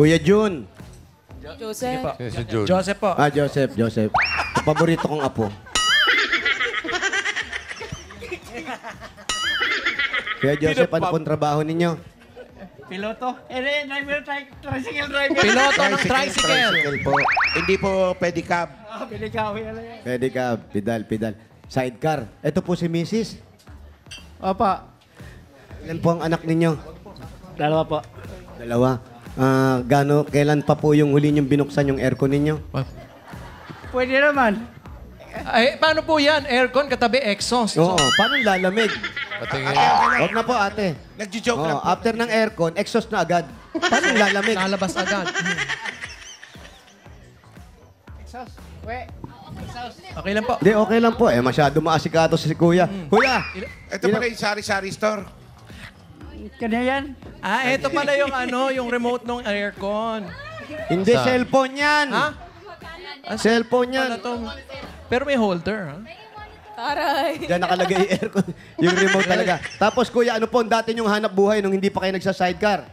Kuya Jun. Joseph. Si June. Joseph po. Joseph. Ito, paborito kong apo. Kuya Joseph, ano pong trabaho ninyo? Piloto. Tricycle driver. Piloto ng tricycle. po. Hindi po pedicab. Pilikawi. Pwede ka, pedal. Sidecar. Ito po si Mrs. Opa. Ilan po ang anak ninyo? Dalawa po. Dalawa. Kailan pa po yung huli niyong binuksan yung aircon ninyo? Pwede naman. Ay, paano po yan? Aircon, katabi, exhaust. Oo, paano lalamig? Patingin. Huwag na po, ate. Nagjo-joke lang po. After ng aircon, exhaust na agad. Paano lalamig? Lalabas agad. Okay lang po. Hindi, okay lang po. Masyado maasikato si Kuya. Kuya! Ito pala yung sari-sari store. Kanya yan. Ito pala yung yung remote ng aircon. Hindi, cellphone yan. Ha? Cellphone yan. Pala tong... Pero may holder, ha? Taray. Diyan nakalagay yung aircon. Yung remote talaga. Tapos, Kuya, ano po ang dati yung hanap buhay nung hindi pa kayo nagsa-sidecar?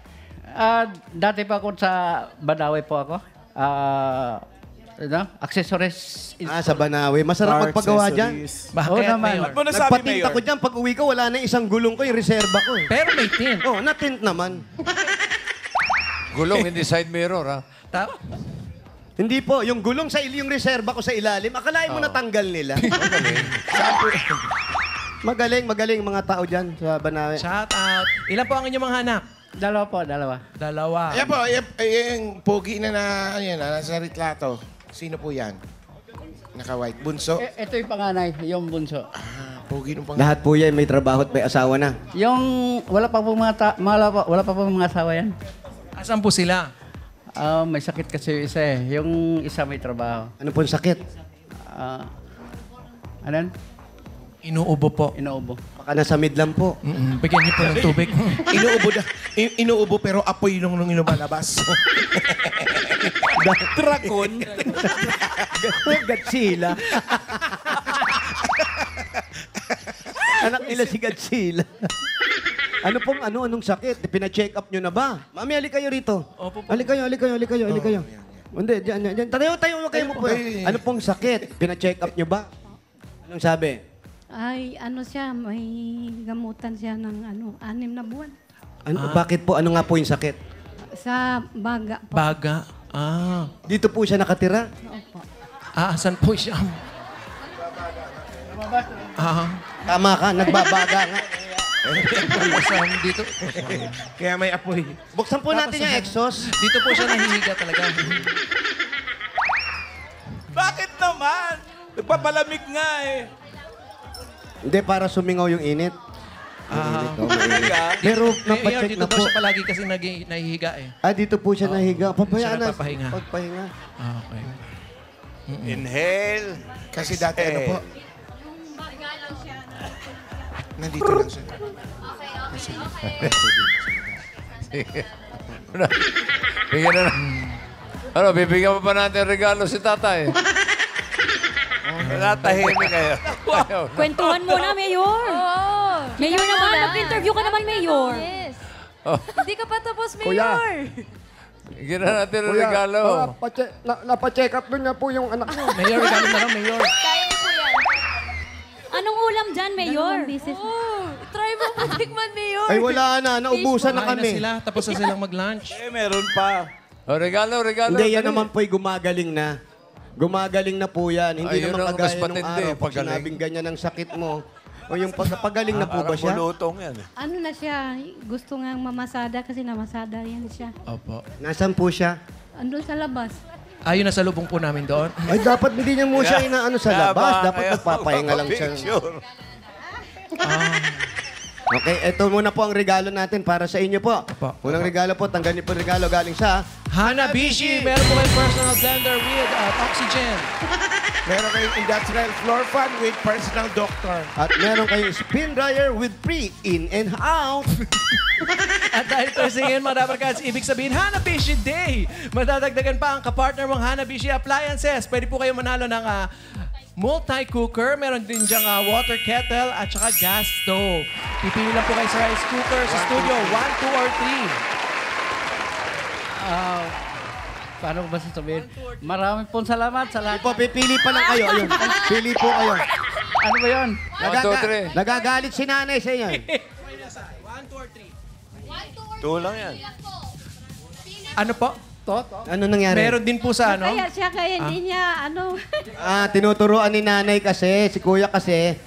Dati pa ako sa Badawi po ako. Accessories. Sa Banawe. Masarap magpagawa dyan. Bakit, Oo naman. Mayor? Ano nasabi, Nagpatinta Mayor? ko dyan. Pag uwi ko, wala na yung isang gulong ko. Yung reserva ko eh. Pero may tint. Natint naman. Gulong, hindi side mirror, ha? Hindi po. Yung gulong yung reserva ko sa ilalim, akalain mo natanggal nila. Magaling mga tao dyan sa Banawe. Shout out. Ilan po ang inyong mga anak? Dalawa po. Dalawa. Ayan po, yung pogi nasa retrato. Sino po yan? Naka-white. Bunso? Ito yung panganay, yung bunso. Pogi nung pang... Lahat po yan may trabaho at may asawa na. Yung wala pa po mga asawa yan. Asan po sila? May sakit kasi yung isa eh. Yung isa may trabaho. Ano pong sakit? Ano? Inuubo po. Inuubo. Baka nasa midlam po. Bigyan niyo po ng tubig. Inuubo pero apoy nung lumalabas. Dragon. Godzilla. Anak nila si Godzilla. Anong sakit? Pina-check up nyo na ba? Mami, halik kayo rito. Opo po. Halik kayo. Hindi, diyan. Tayo, kayo mo po. Ano pong sakit? Pina-check up nyo ba? Anong sabi? Ay, siya, may gamutan siya ng 6 na buwan. Bakit po? Ano nga po yung sakit? Sa baga po. Baga. Dito po siya nakatira? Opo. Asan po siya? Tama ka, nagbabaga nga. Asan dito? Kaya may apoy. Buksan po natin yung exhaust. Dito po siya nahihiga talaga. Bakit naman? Nagpapalamig nga eh. Hindi, para sumingaw yung init. Talaga? Pero Mayor, napacheck dito na daw po. siya palagi kasi nahihiga eh. Dito po siya nahiga. Pabayaan Siya na. nagpapahinga. Pagpahinga. Okay. Inhale. Kasi dati ano po? Nandito lang siya. Bigyan na bibigyan mo pa natin regalo si tatay. Natahimik kayo. Kwentuhan muna, Mayor. Mayor naman, nag-interview ka naman, Mayor. Yes. Hindi ka pa tapos, Mayor. Bigyan na natin regalo. Napacheck up doon na po yung anak niyo. Mayor, regalo na lang, Mayor. Kaya niyo po yan. Anong ulam dyan, Mayor? Try mo po tikman, Mayor. Ay, wala na. Naubusan na Kumain na kami. sila, tapos na silang mag-lunch. Meron pa. Regalo. Hindi, yan naman po'y gumagaling na. Gumagaling na po yan. Hindi Ayun naman ang kagaya mas nung matindi, araw. Pag pagaling. sinabing ganyan ang sakit mo, o yung pagaling na po ba Parang siya? bulutong yan. Ano na siya, gusto nga mamasada kasi namasada yan siya. Opo. Nasaan po siya? Andun sa labas. Ayun, nasa lubong po namin doon. Ay, dapat hindi niya mo siya inaano sa labas. Yabang, Dapat ayaw magpapahinga lang siya. magpa-picture. Okay, ito muna po ang regalo natin para sa inyo po. Opo. Unang regalo po, tanggalin po ang regalo galing sa... Hanabishi! Meron po kayong personal blender with oxygen. Meron kayong industrial floor fan with personal doctor. At meron kayong spin dryer with free in and out. At dahil Thursday ngayon, mga Dabarkads, ibig sabihin, Hanabishi Day! Madadagdagan pa ang kapartner mong Hanabishi Appliances. Pwede po kayo manalo ng multi-cooker. Meron din diyang water kettle at saka gas stove. Pipili lang po kayo sa rice cooker sa studio, 1, 2, or 3. Paano ko ba sasabihin? Marami pong salamat sa lahat. Po, pipili pa lang kayo. Ayun. Pili po kayo. Ano ba yun? 1, 2, 3. Nagagalit si nanay sa inyo. 2 lang yan. Ano po? Ano nangyari? Meron din po sa ano? Kaya siya, kaya hindi niya, ano. Tinuturuan ni nanay kasi, si kuya kasi,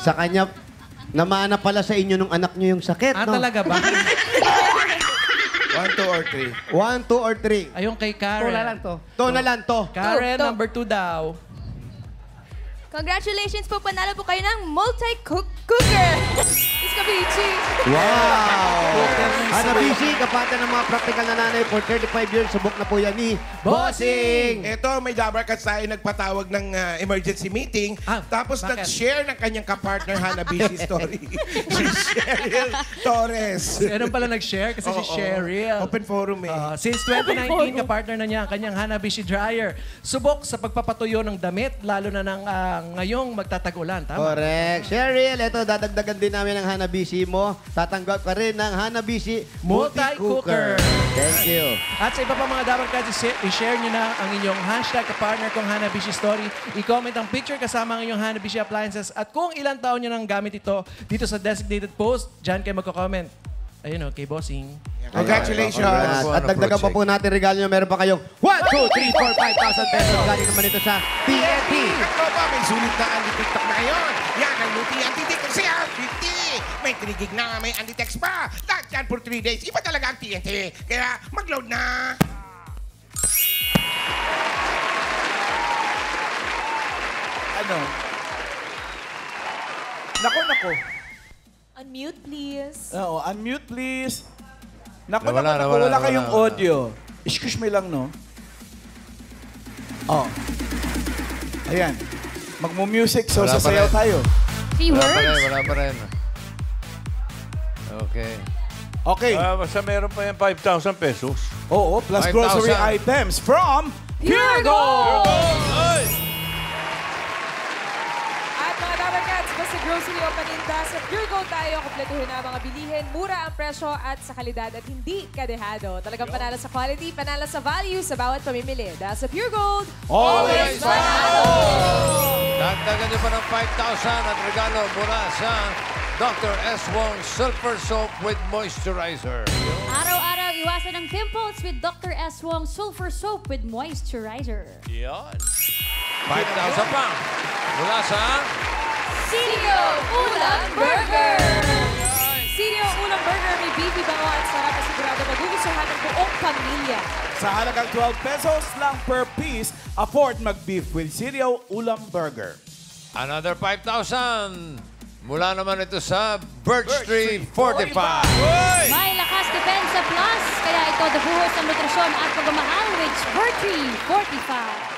sa kanya, namana pala sa inyo nung anak niyo yung sakit, no? Talaga ba? 1, 2, or 3. 1, 2, or 3. Ayun kay Karen. Wala lang to. To na lang to. Karen, number 2 daw. Congratulations po, panalo po kayo ng multi-cooker. Iskabichi. Wow! Hanabishi, kapatan ng mga practical na nanay for 35 years. Subok na po yan ni Bossing! Ito, may Dabarkats tayo nagpatawag ng emergency meeting. Tapos bakit? nag-share ng kanyang kapartner Hanabishi story. Si Cheryl Torres. Meron pala nag-share kasi si Cheryl. Open forum eh. Since 2019, kapartner na niya ang kanyang Hanabishi dryer. Subok sa pagpapatuyo ng damit, lalo na ng ngayong magtatag-ulan. Tama? Correct. Cheryl, ito, dadagdagan din namin ang Hanabishi mo. Tatanggap ka rin ng Hanabishi Multi-Cooker. Thank you. At sa iba pa mga Dabarkats, i-share nyo na ang inyong hashtag kapartner kong Hanabishi story. I-comment ang picture kasama ang inyong Hanabishi appliances. At kung ilang taon nyo nang gamit ito dito sa designated post, dyan kayo magko-comment. Ayun o, kay Bossing. Congratulations. At dagdagan pa po natin regalo nyo. Meron pa kayong 1, 2, 3, 4, 5,000 pesos. Galing naman ito sa TNT. Ako ba, may sulit na anti-TikTok na ngayon. Yan ang Luti Anti-TikTok siya. 50. May 3 gig na, may anti-text pa. Lahat yan for 3 days. Iba talaga ang TNT. Kaya mag-load na. Ano? Nako. Unmute, please. Oo, unmute please. Naku, Nawala, wala kayong nawala. audio. Excuse me lang, no? Oh. Ayan. Magmo-music, so Wala pa sasayaw rin. tayo. 3 Wala pa rin, words? wala pa rin. Okay. Okay. Basta meron pa yan 5,000 pesos. Oo, plus 5,000. grocery items from Pure Gold! At mga Dabarkats, basta grocery o paninda, sa Pure Gold tayo kumpletuhin na mga bilihin. Mura ang presyo at sa kalidad at hindi kadehado. Talagang panalo sa quality, panalo sa value sa bawat pamimili. Dahil sa Pure Gold, Always panalo! Dagdagan niyo pa ng 5,000 at regalo mula sa Dr. S. Wong Sulfur Soap with Moisturizer. Araw-araw, iwasan ng pimples with Dr. S. Wong Sulfur Soap with Moisturizer. Yan. 5,000 pa mula sa Sirio Ulam Burger! Sirio Ulam Burger may beefy bango at sarap na sigurado magugustuhan ng buong pamilya. Sa halagang 12 pesos lang per piece, afford mag-beef with Sirio Ulam Burger. another 5,000. Mula naman ito sa Birch Tree 45. May lakas depensa plus, kaya ito dabuhos ng nutrisyon at pagmamahal with Bertree 45.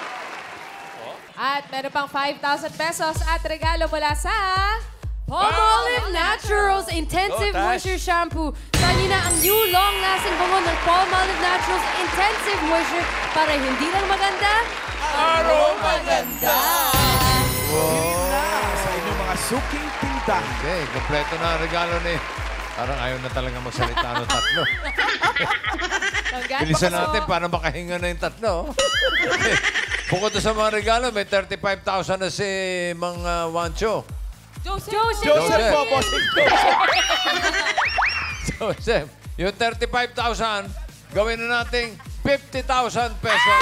At meron pang 5,000 pesos at regalo mula sa Palmolive Naturals Intensive Moisture Shampoo. Saan na ang new long-lasting bango ng Palmolive Naturals Intensive Moisture para hindi lang maganda, araw maganda. Sa inyong mga suking tindahan. Okay, kompleto na ang regalo ni... Parang ayaw na talaga magsalita ng tatlo. Bilisan natin para makahinga na yung tatlo. Bukod sa mga regalo, may 35,000 na si Mang Wancho. Joseph po, bossing Joseph. Joseph, yung 35,000, gawin na nating 50,000 pesos.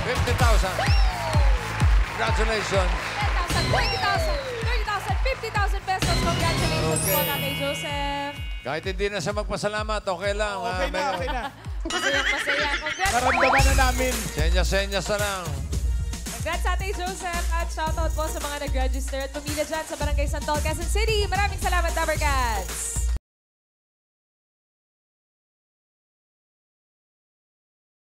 50,000. Congratulations. 10,000, 20,000, 30,000, 50,000 pesos. Congratulations po na kay Joseph. Kahit hindi na siya magpasalamat, okay lang. Okay na, okay na. Masayang masaya. Congrats Naramdaman na namin. Senyas-senyas na lang. Congrats sa ating Joseph at shoutout po sa mga nag-register at pumila dyan sa Barangay Santol, Quezon City. Maraming salamat, Dabarkats!